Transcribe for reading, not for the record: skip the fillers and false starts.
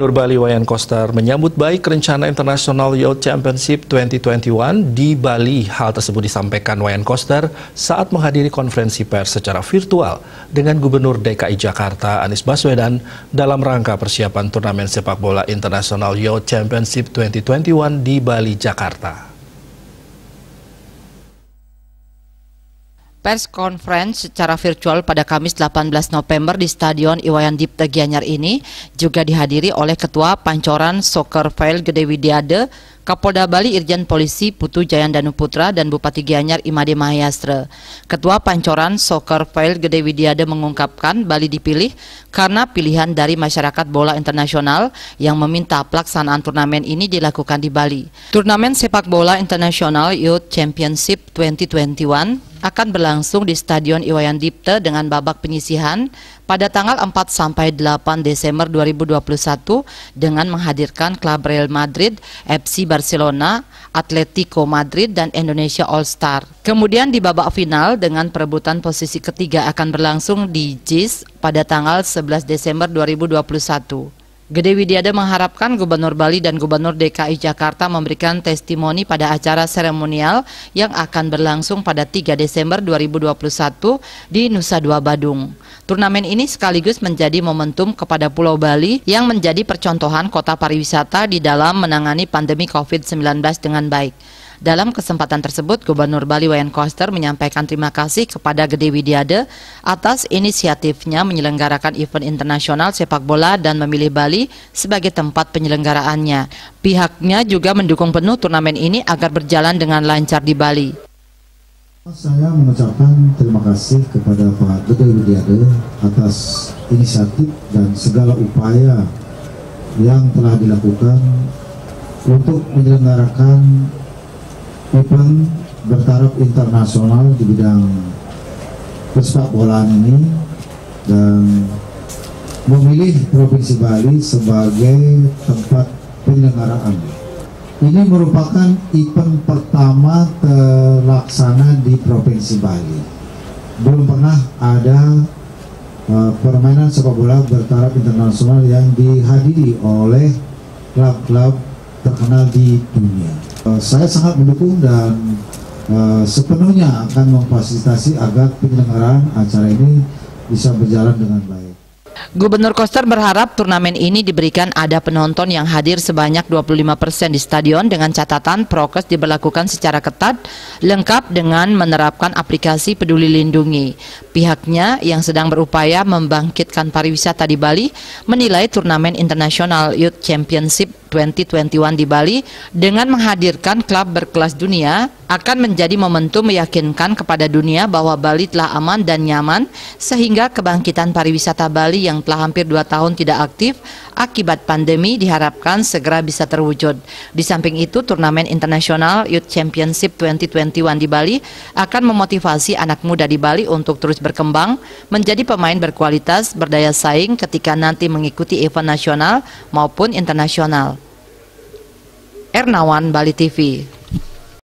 Gubernur Bali Wayan Koster menyambut baik rencana International Youth Championship 2021 di Bali. Hal tersebut disampaikan Wayan Koster saat menghadiri konferensi pers secara virtual dengan Gubernur DKI Jakarta Anies Baswedan dalam rangka persiapan turnamen sepak bola International Youth Championship 2021 di Bali, Jakarta. Pers conference secara virtual pada Kamis 18 November di Stadion Iwayan Dipta Gianyar ini juga dihadiri oleh Ketua Pancoran Soccer Fail Gede Widiade, Kapolda Bali Irjen Polisi Putu Jayandanu Putra, dan Bupati Gianyar Imade Mahayastra. Ketua Pancoran Soccer Fail Gede Widiade mengungkapkan Bali dipilih karena pilihan dari masyarakat bola internasional yang meminta pelaksanaan turnamen ini dilakukan di Bali. Turnamen sepak bola International Youth Championship 2021 akan berlangsung di Stadion Iwayan Dipta dengan babak penyisihan pada tanggal 4 sampai 8 Desember 2021 dengan menghadirkan klub Real Madrid, FC Barcelona, Atletico Madrid, dan Indonesia All Star. Kemudian di babak final dengan perebutan posisi ketiga akan berlangsung di JIS pada tanggal 11 Desember 2021. Gede Widiade mengharapkan Gubernur Bali dan Gubernur DKI Jakarta memberikan testimoni pada acara seremonial yang akan berlangsung pada 3 Desember 2021 di Nusa Dua Badung. Turnamen ini sekaligus menjadi momentum kepada Pulau Bali yang menjadi percontohan kota pariwisata di dalam menangani pandemi COVID-19 dengan baik. Dalam kesempatan tersebut, Gubernur Bali Wayan Koster menyampaikan terima kasih kepada Gede Widiade atas inisiatifnya menyelenggarakan event internasional sepak bola dan memilih Bali sebagai tempat penyelenggaraannya. Pihaknya juga mendukung penuh turnamen ini agar berjalan dengan lancar di Bali. Saya mengucapkan terima kasih kepada Pak Gede Widiade atas inisiatif dan segala upaya yang telah dilakukan untuk menyelenggarakan event bertaraf internasional di bidang persepak bolaan ini dan memilih Provinsi Bali sebagai tempat penyelenggaraan. Ini merupakan event pertama terlaksana di Provinsi Bali. Belum pernah ada permainan sepak bola bertaraf internasional yang dihadiri oleh klub-klub terkenal di dunia. Saya sangat mendukung dan sepenuhnya akan memfasilitasi agar penyelenggaraan acara ini bisa berjalan dengan baik. Gubernur Koster berharap turnamen ini diberikan ada penonton yang hadir sebanyak 25% di stadion dengan catatan prokes diberlakukan secara ketat, lengkap dengan menerapkan aplikasi Peduli Lindungi. Pihaknya yang sedang berupaya membangkitkan pariwisata di Bali menilai turnamen International Youth Championship 2021 di Bali dengan menghadirkan klub berkelas dunia akan menjadi momentum meyakinkan kepada dunia bahwa Bali telah aman dan nyaman sehingga kebangkitan pariwisata Bali yang telah hampir 2 tahun tidak aktif akibat pandemi diharapkan segera bisa terwujud. Di samping itu, turnamen International Youth Championship 2021 di Bali akan memotivasi anak muda di Bali untuk terus berkembang menjadi pemain berkualitas, berdaya saing ketika nanti mengikuti event nasional maupun internasional. Ernawan, Bali TV.